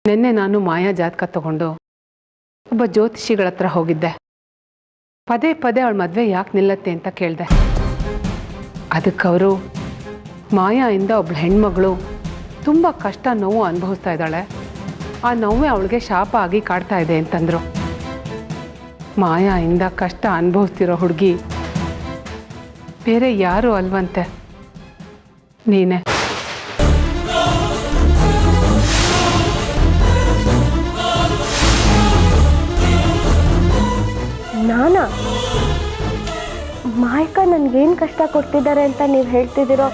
ನಿನ್ನೆ ನಾನು ಮಾಯಾ ಜಾತಕ ತಗೊಂಡು ಒಬ್ಬ ಜ್ಯೋತಿಷಿಗಳ ಹತ್ರ ಹೋಗಿದ್ದೆ. ಪದೇ ಪದೇ ಅವಳ ಮದುವೆ ಯಾಕೆ ನಿಲ್ಲತ್ತೆ ಅಂತ ಕೇಳಿದೆ. ಅದಕ್ಕವರು ಮಾಯಾಯಿಂದ ಒಬ್ಳು ಹೆಣ್ಮಗಳು ತುಂಬ ಕಷ್ಟ ನೋವು ಅನುಭವಿಸ್ತಾ ಇದ್ದಾಳೆ, ಆ ನೋವೇ ಅವಳಿಗೆ ಶಾಪ ಆಗಿ ಕಾಡ್ತಾ ಇದೆ ಅಂತಂದರು. ಮಾಯಾಯಿಂದ ಕಷ್ಟ ಅನುಭವಿಸ್ತಿರೋ ಹುಡುಗಿ ಬೇರೆ ಯಾರೂ ಅಲ್ವಂತೆ, ನೀನೇ. ನಾನಾ? ಮಾಯಕ ನನಗೇನು ಕಷ್ಟ ಕೊಡ್ತಿದ್ದಾರೆ ಅಂತ ನೀವು ಹೇಳ್ತಿದ್ದೀರೋ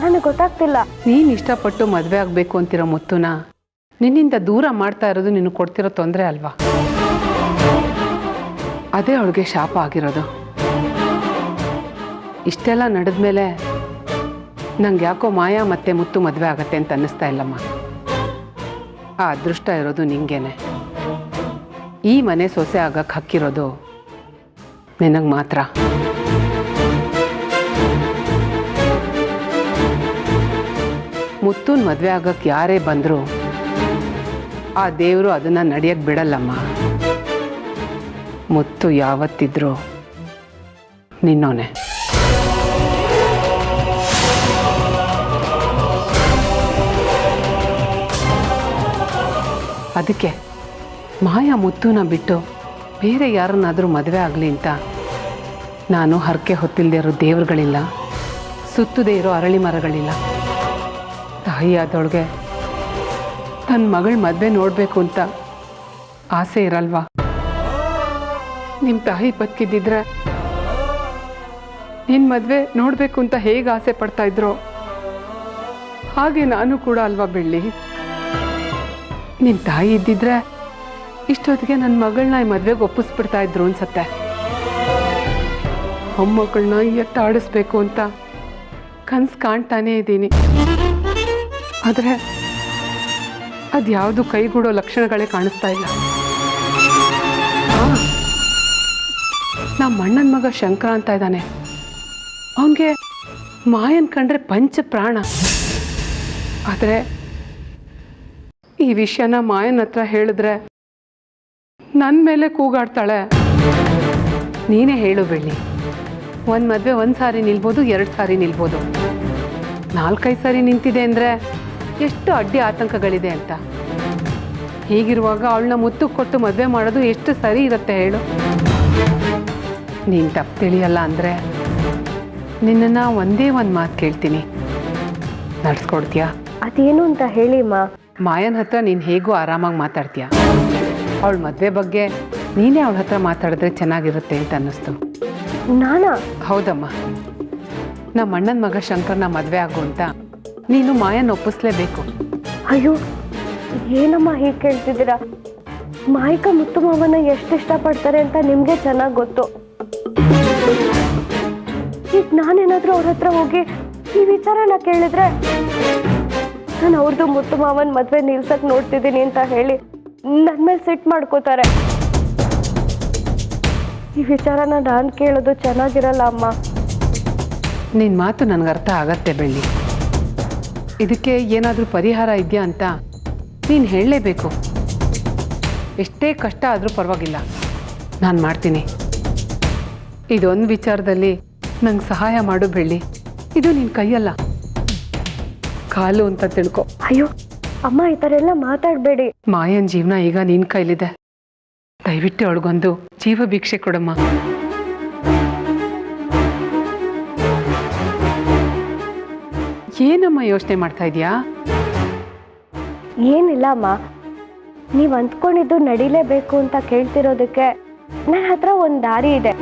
ನನಗೆ ಗೊತ್ತಾಗ್ತಿಲ್ಲ. ನೀನು ಇಷ್ಟಪಟ್ಟು ಮದುವೆ ಆಗಬೇಕು ಅಂತಿರೋ ಮುತ್ತುನ ನಿನ್ನಿಂದ ದೂರ ಮಾಡ್ತಾ ಇರೋದು ನಿನಗೆ ಕೊಡ್ತಿರೋ ತೊಂದರೆ ಅಲ್ವಾ? ಅದೇ ಅವಳಿಗೆ ಶಾಪ ಆಗಿರೋದು. ಇಷ್ಟೆಲ್ಲ ನಡೆದ್ಮೇಲೆ ನಂಗೆ ಯಾಕೋ ಮಾಯಾ ಮತ್ತೆ ಮುತ್ತು ಮದುವೆ ಆಗತ್ತೆ ಅಂತ ಅನ್ನಿಸ್ತಾ ಇಲ್ಲಮ್ಮ. ಆ ಅದೃಷ್ಟ ಇರೋದು ನಿಂಗೇನೆ. ಈ ಮನೆ ಸೊಸೆ ಆಗಕ್ಕೆ ಹಕ್ಕಿರೋದು ನಿನಗೆ ಮಾತ್ರ. ಮುತ್ತುನ್ ಮದುವೆ ಆಗಕ್ಕೆ ಯಾರೇ ಬಂದರೂ ಆ ದೇವರು ಅದನ್ನು ನಡೆಯಕ್ಕೆ ಬಿಡಲ್ಲಮ್ಮ. ಮುತ್ತು ಯಾವತ್ತಿದ್ರೂ ನಿನ್ನೋನೆ. ಅದಕ್ಕೆ ಮಾಯಾ ಮುತ್ತುನ ಬಿಟ್ಟು ಬೇರೆ ಯಾರನ್ನಾದರೂ ಮದುವೆ ಆಗಲಿ ಅಂತ ನಾನು ಹರಕೆ ಹೊತ್ತಿಲ್ಲದೆ ಇರೋ ದೇವರುಗಳಿಲ್ಲ, ಸುತ್ತದೇ ಇರೋ ಅರಳಿ ಮರಗಳಿಲ್ಲ. ತಾಯಿಯಾದವಳಿಗೆ ತನ್ನ ಮಗಳ ಮದುವೆ ನೋಡಬೇಕು ಅಂತ ಆಸೆ ಇರಲ್ವಾ? ನಿಮ್ಮ ತಾಯಿ ಬದುಕಿದ್ದಿದ್ರೆ ನಿನ್ನ ಮದುವೆ ನೋಡಬೇಕು ಅಂತ ಹೇಗೆ ಆಸೆ ಪಡ್ತಾ ಇದ್ರೋ ಹಾಗೆ ನಾನು ಕೂಡ ಅಲ್ವಾ ಬೆಳ್ಳಿ? ನಿನ್ನ ತಾಯಿ ಇದ್ದಿದ್ರೆ ಇಷ್ಟೊತ್ತಿಗೆ ನನ್ನ ಮಗಳನ್ನ ಈ ಮದುವೆಗೆ ಒಪ್ಪಿಸ್ಬಿಡ್ತಾ ಇದ್ರು ಅನ್ಸತ್ತೆ. ಮೊಮ್ಮಕ್ಕಳನ್ನ ಎತ್ತಾಡಿಸ್ಬೇಕು ಅಂತ ಕನಸು ಕಾಣ್ತಾನೇ ಇದ್ದೀನಿ. ಆದರೆ ಅದ್ಯಾವುದು ಕೈಗೂಡೋ ಲಕ್ಷಣಗಳೇ ಕಾಣಿಸ್ತಾ ಇಲ್ಲ. ನಮ್ಮ ಅಣ್ಣನ ಮಗ ಶಂಕರ ಅಂತ ಇದ್ದಾನೆ, ಅವನಿಗೆ ಮಾಯನ್ ಕಂಡ್ರೆ ಪಂಚ ಪ್ರಾಣ. ಆದರೆ ಈ ವಿಷಯನ ಮಾಯನ ಹತ್ರ ಹೇಳಿದ್ರೆ ನನ್ನ ಮೇಲೆ ಕೂಗಾಡ್ತಾಳೆ. ನೀನೇ ಹೇಳು ಬೆಳ್ಳಿ, ಒಂದು ಮದುವೆ ಒಂದು ಸಾರಿ ನಿಲ್ಬೋದು, 2 ಸಾರಿ ನಿಲ್ಬೋದು, 4-5 ಸಾರಿ ನಿಂತಿದೆ ಅಂದರೆ ಎಷ್ಟು ಅಡ್ಡಿ ಆತಂಕಗಳಿದೆ ಅಂತ. ಹೀಗಿರುವಾಗ ಅವಳನ್ನ ಮುತ್ತು ಕೊಟ್ಟು ಮದುವೆ ಮಾಡೋದು ಎಷ್ಟು ಸರಿ ಇರುತ್ತೆ ಹೇಳು? ನೀನು ತಪ್ಪು ತಿಳಿಯಲ್ಲ ಅಂದರೆ ನಿನ್ನನ್ನು ಒಂದೇ ಒಂದು ಮಾತು ಕೇಳ್ತೀನಿ, ನಡ್ಸ್ಕೊಡ್ತೀಯಾ? ಅದೇನು ಅಂತ ಹೇಳಿ ಮಾಯನ ಹತ್ರ ನೀನು ಹೇಗೂ ಆರಾಮಾಗಿ ಮಾತಾಡ್ತೀಯ. ಅವಳ ಮದುವೆ ಬಗ್ಗೆ ನೀನೇ ಅವಳ ಹತ್ರ ಮಾತಾಡಿದ್ರೆ ಚೆನ್ನಾಗಿರುತ್ತೆ ಅಂತ ಅನ್ನಿಸ್ತು. ನಾನಾ? ಹೌದಮ್ಮ, ನಮ್ಮ ಅಣ್ಣನ ಮಗ ಶಂಕರನ ಮದುವೆ ಆಗು ಅಂತ ನೀನು ಮಾಯನ ಒಪ್ಪಿಸ್ಲೇಬೇಕು. ಅಯ್ಯೋ, ಏನಮ್ಮ ಹೀಗೆ ಕೇಳ್ತಿದ್ದೀರಾ? ಮಾಯಿಕ ಮುತ್ತು ಮಾವನ ಎಷ್ಟು ಇಷ್ಟಪಡ್ತಾರೆ ಅಂತ ನಿಮಗೆ ಚೆನ್ನಾಗಿ ಗೊತ್ತು. ಈಗ ನಾನೇನಾದರೂ ಅವ್ರ ಹತ್ರ ಹೋಗಿ ಈ ವಿಚಾರನ ಕೇಳಿದ್ರೆ ನಾನು ಅವ್ರದ್ದು ಮುತ್ತು ಮಾವನ ಮದುವೆ ನಿಲ್ಸಕ್ಕೆ ನೋಡ್ತಿದ್ದೀನಿ ಅಂತ ಹೇಳಿ ನನ್ನ ಮೇಲೆ ಸಿಟ್ಟು ಮಾಡ್ಕೋತಾರೆ. ಈ ವಿಚಾರನ ನಾನು ಕೇಳೋದು ಚೆನ್ನಾಗಿರಲ್ಲ ಅಮ್ಮ. ನಿನ್ನ ಮಾತು ನನಗೆ ಅರ್ಥ ಆಗತ್ತೆ ಬೆಳ್ಳಿ. ಇದಕ್ಕೆ ಏನಾದರೂ ಪರಿಹಾರ ಇದೆಯಾ ಅಂತ ನೀನು ಹೇಳಲೇಬೇಕು. ಎಷ್ಟೇ ಕಷ್ಟ ಆದರೂ ಪರವಾಗಿಲ್ಲ, ನಾನು ಮಾಡ್ತೀನಿ. ಇದೊಂದು ವಿಚಾರದಲ್ಲಿ ನಂಗೆ ಸಹಾಯ ಮಾಡು ಬೆಳ್ಳಿ. ಇದು ನಿನ್ನ ಕೈಯಲ್ಲ, ಕಾಲು ಅಂತ ತಿಳ್ಕೊ. ಅಯ್ಯೋ ಅಮ್ಮ, ಈ ಥರ ಎಲ್ಲ ಮಾತಾಡಬೇಡಿ. ಮಾಯನ್ ಜೀವನ ಈಗ ನಿನ್ನ ಕೈಲಿದೆ. ದಯವಿಟ್ಟು ಅವಳಿಗೊಂದು ಜೀವ ಭಿಕ್ಷೆ ಕೊಡಮ್ಮ. ಏನಮ್ಮ ಯೋಚನೆ ಮಾಡ್ತಾ ಇದೀಯಾ? ಏನಿಲ್ಲ ಅಮ್ಮ, ನೀವು ಅಂದ್ಕೊಂಡಿದ್ದು ನಡಿಲೇಬೇಕು ಅಂತ ಕೇಳ್ತಿರೋದಕ್ಕೆ ನನ್ನ ಹತ್ರ ಒಂದು ದಾರಿ ಇದೆ.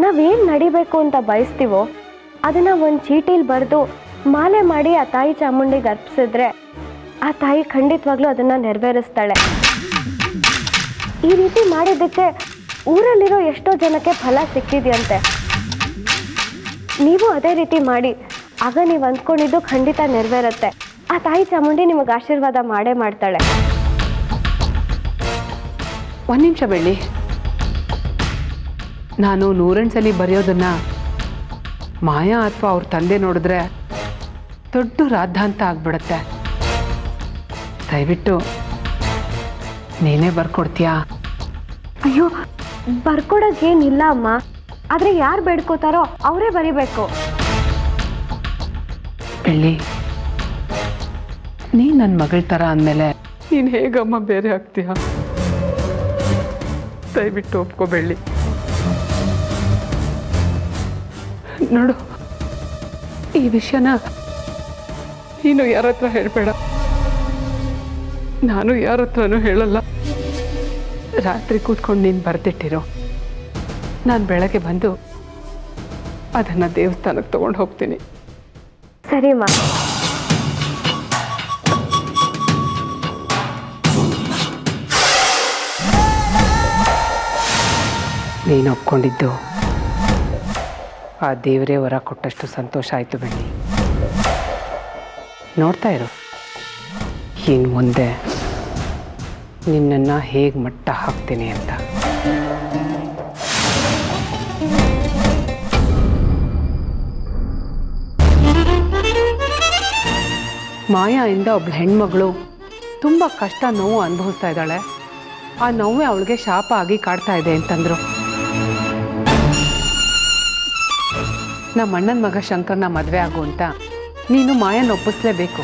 ನಾವೇನು ನಡಿಬೇಕು ಅಂತ ಬಯಸ್ತೀವೋ ಅದನ್ನು ಒಂದು ಚೀಟಿಲಿ ಬರೆದು ಮಾಲೆ ಮಾಡಿ ಆ ತಾಯಿ ಚಾಮುಂಡಿಗೆ ಅರ್ಪಿಸಿದ್ರೆ ಆ ತಾಯಿ ಖಂಡಿತವಾಗ್ಲೂ ಅದನ್ನು ನೆರವೇರಿಸ್ತಾಳೆ. ಈ ರೀತಿ ಮಾಡಿದ್ದಕ್ಕೆ ಊರಲ್ಲಿರೋ ಎಷ್ಟೋ ಜನಕ್ಕೆ ಫಲ ಸಿಕ್ಕಿದೆಯಂತೆ. ನೀವು ಅದೇ ರೀತಿ ಮಾಡಿ, ಆಗ ನೀವು ಅಂದ್ಕೊಂಡಿದ್ದು ಖಂಡಿತ ನೆರವೇರುತ್ತೆ. ಆ ತಾಯಿ ಚಾಮುಂಡಿ ನಿಮಗೆ ಆಶೀರ್ವಾದ ಮಾಡೇ ಮಾಡ್ತಾಳೆ. ಒಂದು ನಿಮಿಷ ಬೆಳ್ಳಿ, ನಾನು 100 ಸಲ ಬರೆಯೋದನ್ನ ಮಾಯಾ ಅಥವಾ ಅವ್ರ ತಂದೆ ನೋಡಿದ್ರೆ ದೊಡ್ಡ ರಾದ್ಧಾಂತ ಆಗ್ಬಿಡುತ್ತೆ. ದಯವಿಟ್ಟು ನೀನೇ ಬರ್ಕೊಡ್ತೀಯಾ? ಅಯ್ಯೋ, ಬರ್ಕೊಡೋಕ್ಕೇನಿಲ್ಲ ಅಮ್ಮ, ಆದರೆ ಯಾರು ಬೇಡ್ಕೋತಾರೋ ಅವರೇ ಬರಿಬೇಕು. ಬೆಳ್ಳಿ, ನೀ ನನ್ನ ಮಗಳ ಥರ ಅಂದಮೇಲೆ ನೀನು ಹೇಗಮ್ಮ ಬೇರೆ ಆಗ್ತೀಯ? ದಯವಿಟ್ಟು ಒಪ್ಕೋ ಬೆಳ್ಳಿ. ನೋಡು, ಈ ವಿಷಯನ ನೀನು ಯಾರ ಹತ್ರ ಹೇಳಬೇಡ, ನಾನು ಯಾರ ಹತ್ರನೂ ಹೇಳಲ್ಲ. ರಾತ್ರಿ ಕೂತ್ಕೊಂಡು ನೀನು ಬರೆದಿಟ್ಟಿರೋ, ನಾನು ಬೆಳಗ್ಗೆ ಬಂದು ಅದನ್ನು ದೇವಸ್ಥಾನಕ್ಕೆ ತೊಗೊಂಡು ಹೋಗ್ತೀನಿ. ಸರಿಮ್ಮ. ನೀನು ಒಪ್ಕೊಂಡಿದ್ದು ಆ ದೇವರೇ ವರ ಕೊಟ್ಟಷ್ಟು ಸಂತೋಷ ಆಯಿತು ಬೆಳ್ಳಿ. ನೋಡ್ತಾ ಇರು, ಇನ್ನು ಮುಂದೆ ನಿನ್ನನ್ನು ಹೇಗೆ ಮಟ್ಟ ಹಾಕ್ತೀನಿ ಅಂತ. ಮಾಯಾಯಿಂದ ಒಬ್ಳು ಹೆಣ್ಮಗಳು ತುಂಬ ಕಷ್ಟ ನೋವು ಅನುಭವಿಸ್ತಾ ಇದ್ದಾಳೆ. ಆ ನೋವೇ ಅವಳಿಗೆ ಶಾಪ ಆಗಿ ಕಾಡ್ತಾ ಇದೆ ಅಂತಂದರು. ನಮ್ಮ ಅಣ್ಣನ ಮಗ ಶಂಕರ್ನ ಮದುವೆ ಆಗು ಅಂತ ನೀನು ಮಾಯನ ಒಪ್ಪಿಸ್ಲೇಬೇಕು.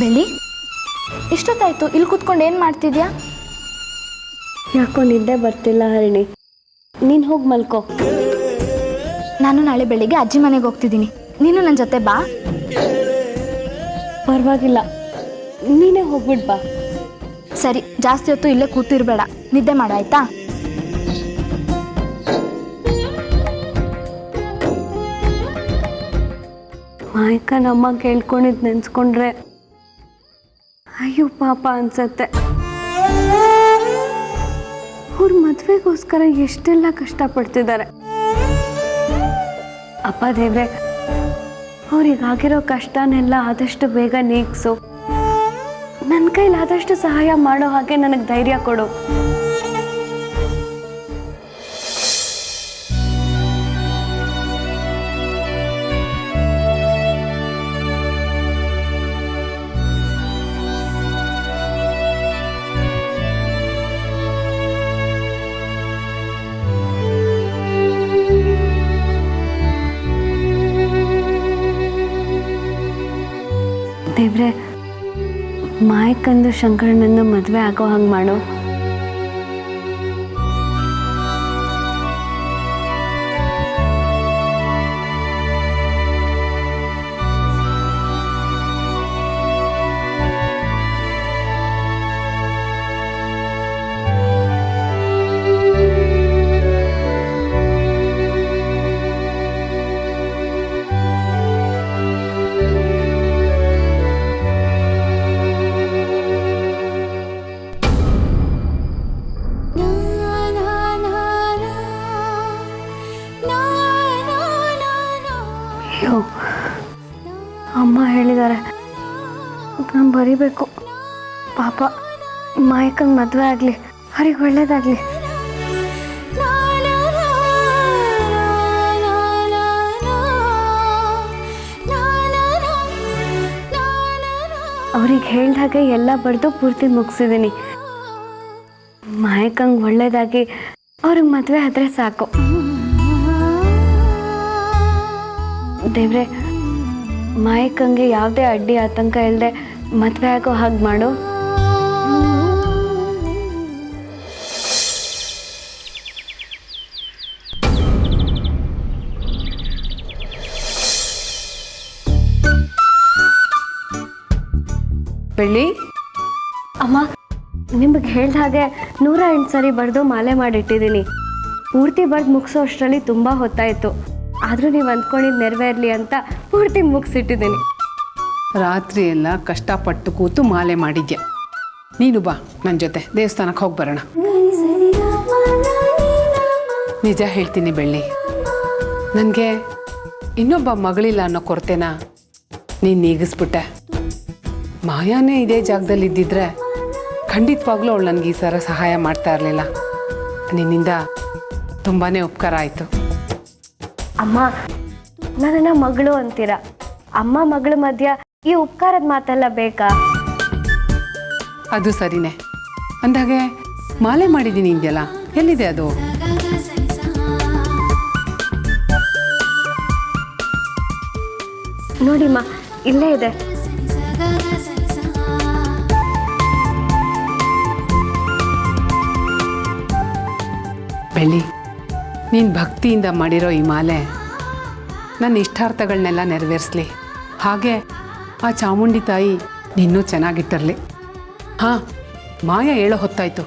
ಬೆಳ್ಳಿ, ಇಷ್ಟೊತ್ತಾಯ್ತು, ಇಲ್ಲಿ ಕೂತ್ಕೊಂಡು ಏನು ಮಾಡ್ತಿದ್ಯಾ? ಯಾಕೋ ನಿದ್ದೆ ಬರ್ತಿಲ್ಲ ಹರಿಣಿ, ನೀನು ಹೋಗಿ ಮಲ್ಕೋ. ನಾನು ನಾಳೆ ಬೆಳಿಗ್ಗೆ ಅಜ್ಜಿ ಮನೆಗೆ ಹೋಗ್ತಿದ್ದೀನಿ, ನೀನು ನನ್ನ ಜೊತೆ ಬಾ. ಪರವಾಗಿಲ್ಲ, ನೀನೇ ಹೋಗ್ಬಿಟ್ ಬಾ. ಸರಿ, ಜಾಸ್ತಿ ಹೊತ್ತು ಇಲ್ಲೇ ಕೂತಿರ್ಬೇಡ, ನಿದ್ದೆ ಮಾಡಾಯ್ತಾ? ಮಾಯಕ್ಕ ನಮ್ಮ ಕೇಳ್ಕೊಂಡಿದ್ದು ನೆನ್ಸ್ಕೊಂಡ್ರೆ ಅಯ್ಯೋ ಪಾಪ ಅನ್ಸತ್ತೆ. ಅವ್ರ ಮದುವೆಗೋಸ್ಕರ ಎಷ್ಟೆಲ್ಲ ಕಷ್ಟಪಡ್ತಿದ್ದಾರೆ. ಅಪ್ಪ ದೇವ್ರೆ, ಅವ್ರಿಗಾಗಿರೋ ಕಷ್ಟನೆಲ್ಲ ಆದಷ್ಟು ಬೇಗ ನೀಗ್ಸು. ನನ್ನ ಕೈಲಾದಷ್ಟು ಸಹಾಯ ಮಾಡೋ ಹಾಗೆ ನನಗೆ ಧೈರ್ಯ ಕೊಡು. ದೇವ್ರೆ, ಮಾಯಕ್ಕಂದು ಶಂಕರಣ್ಣನ ಮದುವೆ ಆಗೋ ಹಂಗೆ ಮಾಡು. ಅಯ್ಯೋ, ಅಮ್ಮ ಹೇಳಿದ್ದಾರೆ ನಾನು ಬರಿಬೇಕು. ಪಾಪ ಮಾಯಕ್ಕಂಗೆ ಮದುವೆ ಆಗಲಿ, ಅವ್ರಿಗೆ ಒಳ್ಳೇದಾಗಲಿ. ಅವ್ರಿಗೆ ಹೇಳ್ದಾಗೆ ಎಲ್ಲ ಬರೆದು ಪೂರ್ತಿ ಮುಗಿಸಿದ್ದೀನಿ. ಮಾಯಕ್ಕಂಗೆ ಒಳ್ಳೇದಾಗಿ ಅವ್ರಿಗೆ ಮದುವೆ ಆದರೆ ಸಾಕು. ದೇವ್ರೆ, ಮಾಯಕ್ಕಂಗೆ ಯಾವುದೇ ಅಡ್ಡಿ ಆತಂಕ ಇಲ್ಲದೆ ಮದುವೆ ಆಗೋ ಹಾಗೆ ಮಾಡು. ಬೆಳ್ಳಿ, ಅಮ್ಮ, ನಿಮಗೆ ಹೇಳ್ದ ಹಾಗೆ 108 ಸರಿ ಬರೆದು ಮಾಲೆ ಮಾಡಿಟ್ಟಿದ್ದೀನಿ. ಪೂರ್ತಿ ಬರೆದು ಮುಗಿಸೋ ಅಷ್ಟರಲ್ಲಿ ತುಂಬ ಹೊತ್ತಾಯಿತು. ಆದರೂ ನೀವು ಅಂದ್ಕೊಂಡಿದ್ದು ನೆರವೇರಲಿ ಅಂತ ಪೂರ್ತಿ ಮುಗಿಸಿಟ್ಟಿದ್ದೀನಿ. ರಾತ್ರಿ ಎಲ್ಲ ಕಷ್ಟಪಟ್ಟು ಕೂತು ಮಾಲೆ ಮಾಡಿದ್ಯಾ. ನೀನು ಬಾ ನನ್ನ ಜೊತೆ ದೇವಸ್ಥಾನಕ್ಕೆ ಹೋಗಿ ಬರೋಣ. ನಿಜ ಹೇಳ್ತೀನಿ ಬೆಳ್ಳಿ, ನನಗೆ ಇನ್ನೊಬ್ಬ ಮಗಳಿಲ್ಲ ಅನ್ನೋ ಕೊರತೆನ ನೀನು ನೀಗಿಸ್ಬಿಟ್ಟೆ. ಮಾಯಾನೇ ಇದೇ ಜಾಗದಲ್ಲಿ ಇದ್ದಿದ್ರೆ ಖಂಡಿತವಾಗ್ಲೂ ಅವಳು ನನಗೆ ಈ ಸರ ಸಹಾಯ ಮಾಡ್ತಾ ಇರಲಿಲ್ಲ. ನಿನ್ನಿಂದ ತುಂಬಾ ಉಪಕಾರ ಆಯಿತು. ಅಮ್ಮ, ನನ್ನನ್ನು ಮಗಳು ಅಂತೀರ. ಅಮ್ಮ ಮಗಳ ಮಧ್ಯ ಈ ಉಪಕಾರದ ಮಾತೆಲ್ಲ ಬೇಕಾ? ಅದು ಸರಿನೇ. ಅಂದಾಗೆ ಮಾಲೆ ಮಾಡಿದ್ದೀನಿ ಇದೆಯಲ್ಲ, ಎಲ್ಲಿದೆ ಅದು? ನೋಡಿಮ್ಮ, ಇಲ್ಲೇ ಇದೆ. ಬೆಳ್ಳಿ, ನೀನು ಭಕ್ತಿಯಿಂದ ಮಾಡಿರೋ ಈ ಮಾಲೆ ನನ್ನ ಇಷ್ಟಾರ್ಥಗಳನ್ನೆಲ್ಲ ನೆರವೇರಿಸಲಿ. ಹಾಗೆ ಆ ಚಾಮುಂಡಿ ತಾಯಿ ನಿನ್ನೂ ಚೆನ್ನಾಗಿಟ್ಟಿರಲಿ. ಹಾಂ, ಮಾಯ ಹೇಳೋ ಹೊತ್ತಾಯ್ತು.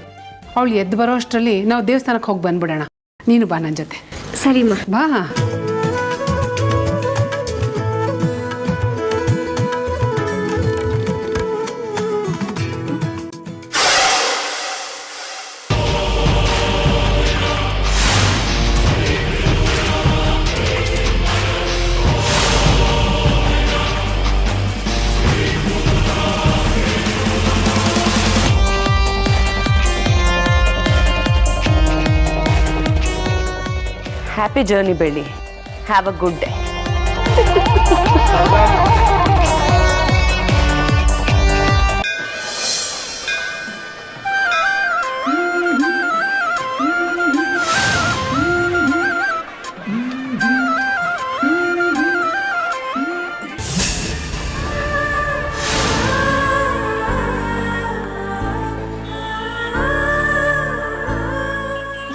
ಅವಳು ಎದ್ದು ಬರೋ ಅಷ್ಟರಲ್ಲಿ ನಾವು ದೇವಸ್ಥಾನಕ್ಕೆ ಹೋಗಿ ಬಂದ್ಬಿಡೋಣ. ನೀನು ಬಾ ನನ್ನ ಜೊತೆ. ಸರಿಮ್ಮ, ಬಾ. Happy journey, Belly. Have a good day.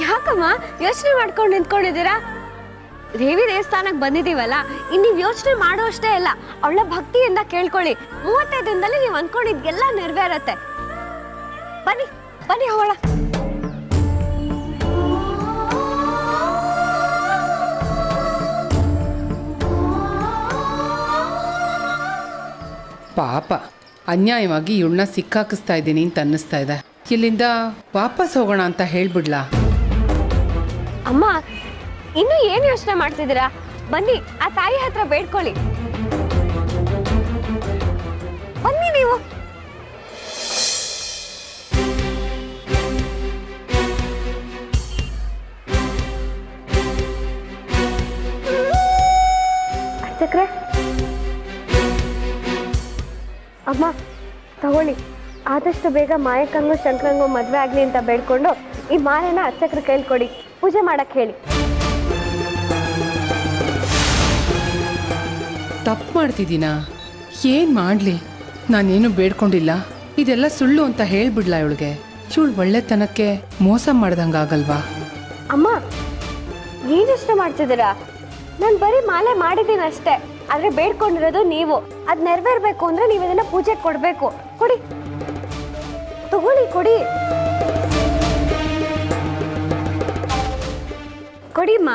ಯಾಕಮ್ಮ ಯೋಚನೆ ಮಾಡ್ಕೊಂಡು ನಿಂತ್ಕೊಂಡಿದ್ದೀರಾ? ದೇವಿ ದೇವಸ್ಥಾನಕ್ಕೆ ಬಂದಿದ್ದೀವಲ್ಲ, ಇನ್ನು ನೀವು ಯೋಚನೆ ಮಾಡೋಷ್ಟೇ ಇಲ್ಲ, ಅವಳ ಭಕ್ತಿಯಿಂದ ಕೇಳ್ಕೊಳ್ಳಿ. 35 ದಿನದಲ್ಲಿ ನೀವು ಅನ್ಕೊಂಡಿದ್ಗೆಲ್ಲ ನೆರವೇರತ್ತೆ. ಬನ್ನಿ ಬನ್ನಿ ಹೋಗೋಣ. ಪಾಪ, ಅನ್ಯಾಯವಾಗಿ ಇವಳನ್ನ ಸಿಕ್ಕಾಕಿಸ್ತಾ ಇದ್ದೀನಿ ಅಂತ ಅನ್ನಿಸ್ತಾ ಇದೆ. ಇಲ್ಲಿಂದ ವಾಪಸ್ ಹೋಗೋಣ ಅಂತ ಹೇಳ್ಬಿಡ್ಲಾ? ಅಮ್ಮ, ಇನ್ನು ಏನು ಯೋಚನೆ ಮಾಡ್ತಿದ್ದೀರಾ? ಬನ್ನಿ, ಆ ತಾಯಿ ಹತ್ರ ಬೇಡ್ಕೊಳ್ಳಿ. ಬನ್ನಿ ನೀವು. ಅರ್ಚಕ್ರೆ, ಅಮ್ಮ ತಗೊಳ್ಳಿ. ಆದಷ್ಟು ಬೇಗ ಮಾಯಕ್ಕಂಗೂ ಶಂಕರಂಗೂ ಮದುವೆ ಆಗಲಿ ಅಂತ ಬೇಡ್ಕೊಂಡು ಈ ಮಾಲೆನ ಅರ್ಚಕ್ರ ಕೈಲಿ ಕೊಡಿ. ಪೂಜೆ ಮಾಡಕ್ಕೆ ಹೇಳಿ. ತಪ್ಪು ಮಾಡ್ತಿದ್ದೀನಾ? ಏನು ಮಾಡಲಿ? ನಾನೇನು ಬೇಡ್ಕೊಂಡಿಲ್ಲ. ಇದೆಲ್ಲ ಸುಳ್ಳು ಅಂತ ಹೇಳ್ಬಿಡ್ಲಾ ಇವಳಿಗೆ? ಇವಳು ಒಳ್ಳೆತನಕ್ಕೆ ಮೋಸ ಮಾಡ್ದಂಗಾಗಲ್ವಾ? ಅಮ್ಮ, ಏನಿಷ್ಟ ಮಾಡ್ತಿದ್ದೀರಾ? ನಾನು ಬರೀ ಮಾಲೆ ಮಾಡಿದ್ದೀನಿ ಅಷ್ಟೇ. ಆದರೆ ಬೇಡ್ಕೊಂಡಿರೋದು ನೀವು. ಅದು ನೆರವೇರ್ಬೇಕು ಅಂದರೆ ನೀವು ಇದನ್ನ ಪೂಜೆಗೆ ಕೊಡಬೇಕು. ಕೊಡಿ, ತಗೊಳ್ಳಿ, ಕೊಡಿ ಕೊಡಿಮ್ಮ.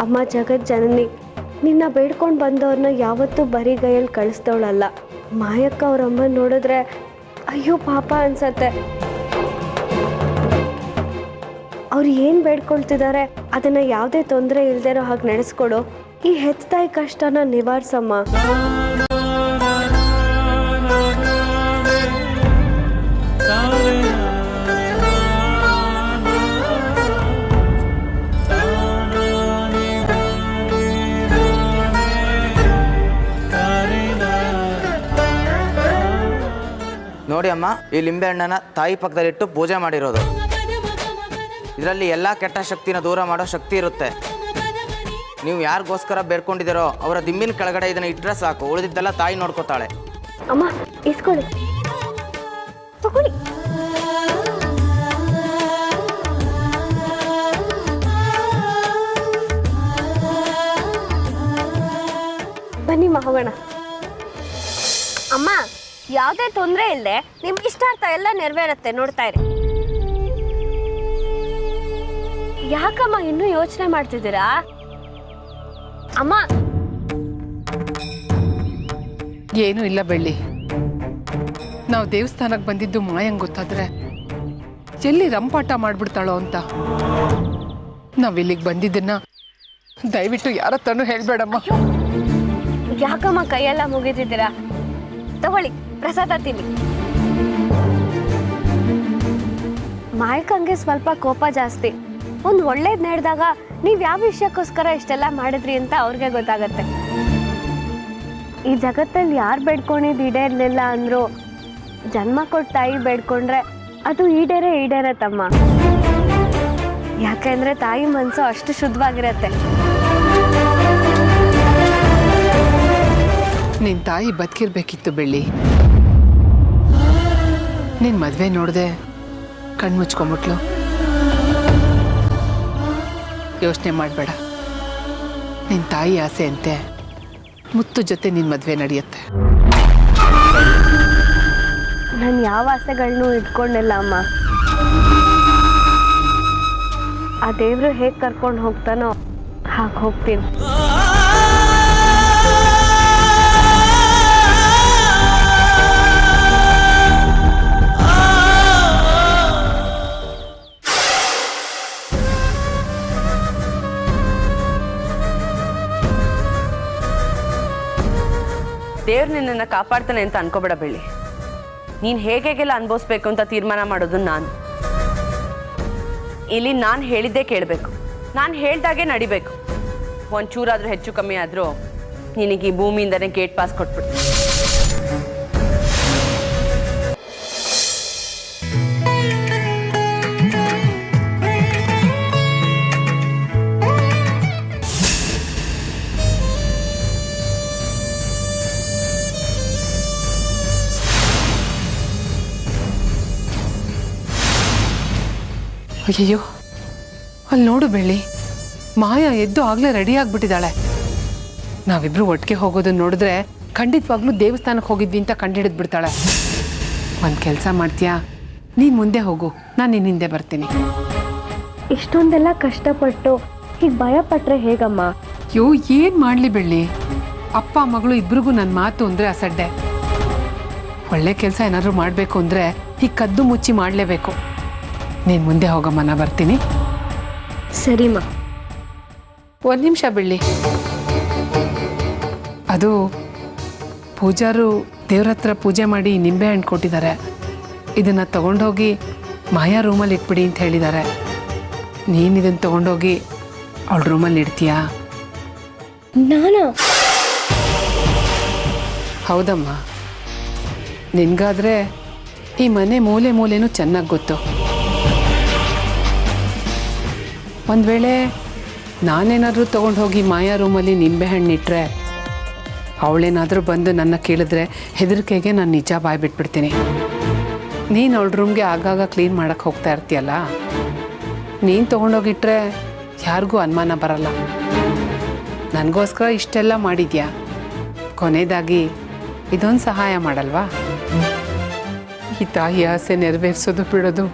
ಅಮ್ಮ ಜಗತ್ ಜನನಿ, ನಿನ್ನ ಬೇಡ್ಕೊಂಡು ಬಂದವ್ರನ್ನ ಯಾವತ್ತೂ ಬರಿಗೈಯಲ್ಲಿ ಕಳಿಸ್ದವಳಲ್ಲ. ಮಾಯಕ್ಕ ಅವ್ರಮ್ಮ ನೋಡಿದ್ರೆ ಅಯ್ಯೋ ಪಾಪ ಅನ್ಸತ್ತೆ. ಅವ್ರು ಏನು ಬೇಡ್ಕೊಳ್ತಿದ್ದಾರೆ ಅದನ್ನು ಯಾವುದೇ ತೊಂದರೆ ಇಲ್ದಿರೋ ಹಾಗೆ ನಡೆಸ್ಕೊಡು. ಈ ಹೆತ್ತಾಯಿ ಕಷ್ಟನ ನಿವಾರಿಸಮ್ಮ. ನೋಡಿ ಅಮ್ಮ, ಈ ಲಿಂಬೆ ಹಣ್ಣನ್ನ ತಾಯಿ ಪಕ್ಕದಲ್ಲಿಟ್ಟು ಪೂಜೆ ಮಾಡಿರೋದು. ಇದರಲ್ಲಿ ಎಲ್ಲ ಕೆಟ್ಟ ಶಕ್ತಿನ ದೂರ ಮಾಡೋ ಶಕ್ತಿ ಇರುತ್ತೆ. ನೀವು ಯಾರಿಗೋಸ್ಕರ ಬೇಡ್ಕೊಂಡಿದ್ದೀರೋ ಅವರ ದಿಂಬಿನ ಕೆಳಗಡೆ ಇದನ್ನ ಇಟ್ಟರೆ ಸಾಕು, ಉಳಿದಿದ್ದೆಲ್ಲ ತಾಯಿ ನೋಡ್ಕೋತಾಳೆ. ಅಮ್ಮ ಇಸ್ಕೊಳ್ಳಿ, ತಗೊಳ್ಳಿ. ಬನ್ನಿಮ್ಮ ಹೋಗೋಣ. ಅಮ್ಮ, ಯಾವುದೇ ತೊಂದರೆ ಇಲ್ಲದೆ ನಿಮ್ಗೆ ಇಷ್ಟಾರ್ಥ ಎಲ್ಲ ನೆರವೇರುತ್ತೆ, ನೋಡ್ತಾ ಇರಿ. ಯಾಕಮ್ಮ ಇನ್ನೂ ಯೋಚನೆ ಮಾಡ್ತಿದ್ದೀರಾ? ಅಮ್ಮ, ಏನೂ ಇಲ್ಲ ಬೆಳ್ಳಿ. ನಾವು ದೇವಸ್ಥಾನಕ್ಕೆ ಬಂದಿದ್ದು ಮಾಯಂಗೆ ಗೊತ್ತಾದ್ರೆ ಎಲ್ಲಿ ರಂಪಾಟ ಮಾಡ್ಬಿಡ್ತಾಳೋ ಅಂತ. ನಾವಿಲ್ಲಿಗೆ ಬಂದಿದ್ದನ್ನ ದಯವಿಟ್ಟು ಯಾರ ಹತ್ರನೂ ಹೇಳ್ಬೇಡಮ್ಮ. ಯಾಕಮ್ಮ ಕೈಯೆಲ್ಲ ಮುಗಿತಿದ್ದೀರಾ? ತಗೊಳ್ಳಿ ಪ್ರಸಾದ ತಿನ್ನಿ. ಮಾಯಕ್ಕಂಗೆ ಸ್ವಲ್ಪ ಕೋಪ ಜಾಸ್ತಿ. ಒಂದು ಒಳ್ಳೇದು ನಡೆದಾಗ ನೀವು ಯಾವ ವಿಷಯಕ್ಕೋಸ್ಕರ ಇಷ್ಟೆಲ್ಲ ಮಾಡಿದ್ರಿ ಅಂತ ಅವ್ರಿಗೆ ಗೊತ್ತಾಗತ್ತೆ. ಈ ಜಗತ್ತಲ್ಲಿ ಯಾರು ಬೇಡ್ಕೊಂಡಿದ್ದು ಈಡೇರಲಿಲ್ಲ ಅಂದ್ರು ಜನ್ಮ ಕೊಟ್ಟ ತಾಯಿ ಬೇಡ್ಕೊಂಡ್ರೆ ಅದು ಈಡೇರತ್ತಮ್ಮ. ಯಾಕೆಂದ್ರೆ ತಾಯಿ ಮನಸ್ಸು ಅಷ್ಟು ಶುದ್ಧವಾಗಿರತ್ತೆ. ನಿನ್ನ ತಾಯಿ ಬದುಕಿರ್ಬೇಕಿತ್ತು ಬೆಳ್ಳಿ. ನಿನ್ನ ಮದುವೆ ನೋಡಿದೆ ಕಣ್ಮುಚ್ಕೊಂಬಿಟ್ಲು. ಯೋಚನೆ ಮಾಡಬೇಡ, ನಿನ್ನ ತಾಯಿ ಆಸೆ ಅಂತೆ ಮುತ್ತು ಜೊತೆ ನಿನ್ನ ಮದುವೆ ನಡೆಯುತ್ತೆ. ನಾನು ಯಾವ ಆಸೆಗಳನ್ನೂ ಇಟ್ಕೊಂಡಿಲ್ಲ ಅಮ್ಮ. ಆ ದೇವ್ರು ಹೇಗೆ ಕರ್ಕೊಂಡು ಹೋಗ್ತಾನೋ ಹಾಗೆ ಹೋಗ್ತೀನಿ. ದೇವ್ರು ನಿನ್ನನ್ನು ಕಾಪಾಡ್ತಾನೆ ಅಂತ ಅನ್ಕೋಬೇಡ ಬೆಳ್ಳಿ. ನೀನು ಹೇಗೆಲ್ಲ ಅನುಭವಿಸ್ಬೇಕು ಅಂತ ತೀರ್ಮಾನ ಮಾಡೋದು ನಾನು. ಇಲ್ಲಿ ನಾನು ಹೇಳಿದ್ದೇ ಕೇಳಬೇಕು, ನಾನು ಹೇಳ್ದಾಗೆ ನಡಿಬೇಕು. ಒಂಚೂರಾದ್ರೂ ಹೆಚ್ಚು ಕಮ್ಮಿ ಆದರೂ ನಿನಗೆ ಈ ಭೂಮಿಯಿಂದನೇ ಗೇಟ್ ಪಾಸ್ ಕೊಟ್ಬಿಡ್ತೀನಿ. ಅಯ್ಯಯ್ಯೋ, ಅಲ್ಲಿ ನೋಡು ಬೆಳ್ಳಿ, ಮಾಯಾ ಎದ್ದು ಆಗಲೇ ರೆಡಿ ಆಗಿಬಿಟ್ಟಿದ್ದಾಳೆ. ನಾವಿಬ್ರು ಒಟ್ಟಿಗೆ ಹೋಗೋದನ್ನ ನೋಡಿದ್ರೆ ಖಂಡಿತವಾಗ್ಲೂ ದೇವಸ್ಥಾನಕ್ಕೆ ಹೋಗಿದ್ವಿ ಅಂತ ಕಂಡುಹಿಡಿದು ಬಿಡ್ತಾಳೆ. ಒಂದು ಕೆಲಸ ಮಾಡ್ತೀಯಾ, ನೀನು ಮುಂದೆ ಹೋಗು, ನಾನು ನಿನ್ನ ಹಿಂದೆ ಬರ್ತೀನಿ. ಇಷ್ಟೊಂದೆಲ್ಲ ಕಷ್ಟಪಟ್ಟು ಹೀಗೆ ಭಯ ಪಟ್ರೆ ಹೇಗಮ್ಮ? ಅಯ್ಯೋ, ಏನು ಮಾಡಲಿ ಬೆಳ್ಳಿ, ಅಪ್ಪ ಮಗಳು ಇಬ್ರಿಗೂ ನನ್ನ ಮಾತು ಅಂದರೆ ಅಸಡ್ಡೆ. ಒಳ್ಳೆ ಕೆಲಸ ಏನಾದರೂ ಮಾಡಬೇಕು ಅಂದರೆ ಹೀಗೆ ಕದ್ದು ಮುಚ್ಚಿ ಮಾಡಲೇಬೇಕು. ನೀನು ಮುಂದೆ ಹೋಗಮ್ಮ, ನಾ ಬರ್ತೀನಿ. ಸರಿಮ್ಮ. ಒಂದು ನಿಮಿಷ ಬೆಳ್ಳಿ, ಅದು ಪೂಜಾರು ದೇವ್ರ ಹತ್ರ ಪೂಜೆ ಮಾಡಿ ನಿಂಬೆಹಣ್ಣು ಕೊಟ್ಟಿದ್ದಾರೆ. ಇದನ್ನು ತಗೊಂಡೋಗಿ ಮಾಯಾ ರೂಮಲ್ಲಿ ಇಟ್ಬಿಡಿ ಅಂತ ಹೇಳಿದ್ದಾರೆ. ನೀನು ಇದನ್ನು ತಗೊಂಡೋಗಿ ಅವಳ ರೂಮಲ್ಲಿ ಇಡ್ತೀಯಾ? ನಾನಾ? ಹೌದಮ್ಮ, ನಿನಗಾದರೆ ಈ ಮನೆ ಮೂಲೆ ಮೂಲೆನೂ ಚೆನ್ನಾಗಿ ಗೊತ್ತು. ಒಂದು ವೇಳೆ ನಾನೇನಾದರೂ ತೊಗೊಂಡು ಹೋಗಿ ಮಾಯಾ ರೂಮಲ್ಲಿ ನಿಂಬೆಹಣ್ಣು ಇಟ್ಟರೆ ಅವಳೇನಾದರೂ ಬಂದು ನನ್ನ ಕೇಳಿದ್ರೆ ಹೆದರಿಕೆಗೆ ನಾನು ನಿಜ ಬಾಯ್ ಬಿಟ್ಬಿಡ್ತೀನಿ. ನೀನು ಅವಳ ರೂಮ್ಗೆ ಆಗಾಗ ಕ್ಲೀನ್ ಮಾಡೋಕ್ಕೆ ಹೋಗ್ತಾ ಇರ್ತೀಯಲ್ಲ, ನೀನು ತೊಗೊಂಡೋಗಿಟ್ರೆ ಯಾರಿಗೂ ಅನುಮಾನ ಬರಲ್ಲ. ನನಗೋಸ್ಕರ ಇಷ್ಟೆಲ್ಲ ಮಾಡಿದ್ಯಾ, ಕೊನೆಯದಾಗಿ ಇದೊಂದು ಸಹಾಯ ಮಾಡಲ್ವಾ? ಈ ತಾಯಿ ಆಸೆ ನೆರವೇರಿಸೋದು ಬಿಡೋದು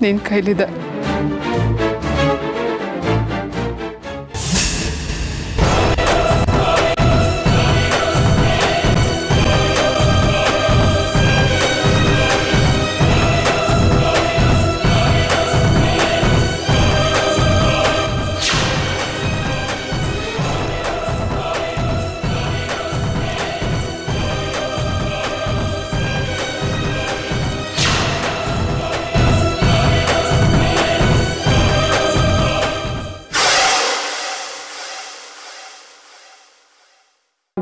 ನಿನ್ನ ಕೈಲಿದೆ.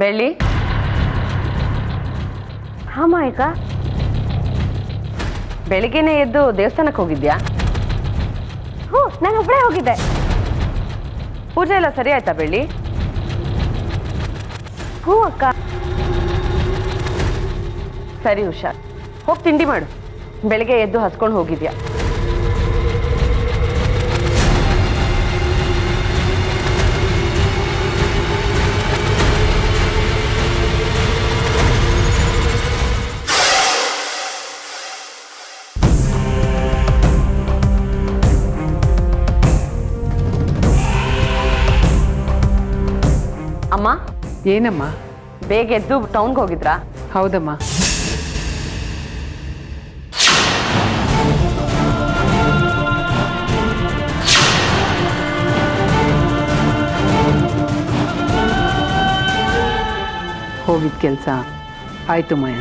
ಬೆಳ್ಳಿ, ಹಾಂ ಮಾಯಕ್ಕ. ಬೆಳಿಗ್ಗೆನೇ ಎದ್ದು ದೇವಸ್ಥಾನಕ್ಕೆ ಹೋಗಿದ್ಯಾ? ಹ್ಞೂ, ನಾನು ಒಬ್ಬಳೇ ಹೋಗಿದ್ದೆ. ಪೂಜೆ ಎಲ್ಲ ಸರಿ ಆಯ್ತಾ ಬೆಳ್ಳಿ? ಹ್ಞೂ ಅಕ್ಕ. ಸರಿ ಹುಷಾರ್, ಹೋಗಿ ತಿಂಡಿ ಮಾಡು. ಬೆಳಿಗ್ಗೆ ಎದ್ದು ಹಸ್ಕೊಂಡು ಹೋಗಿದ್ಯಾ? ಅಮ್ಮ, ಏನಮ್ಮ? ಬೇಗ ಎದ್ದು ಟೌನ್ಗೆ ಹೋಗಿದ್ರಾ? ಹೌದಮ್ಮ. ಹೋಗಿದ್ದ ಕೆಲಸ ಆಯಿತು ಮಾಯ.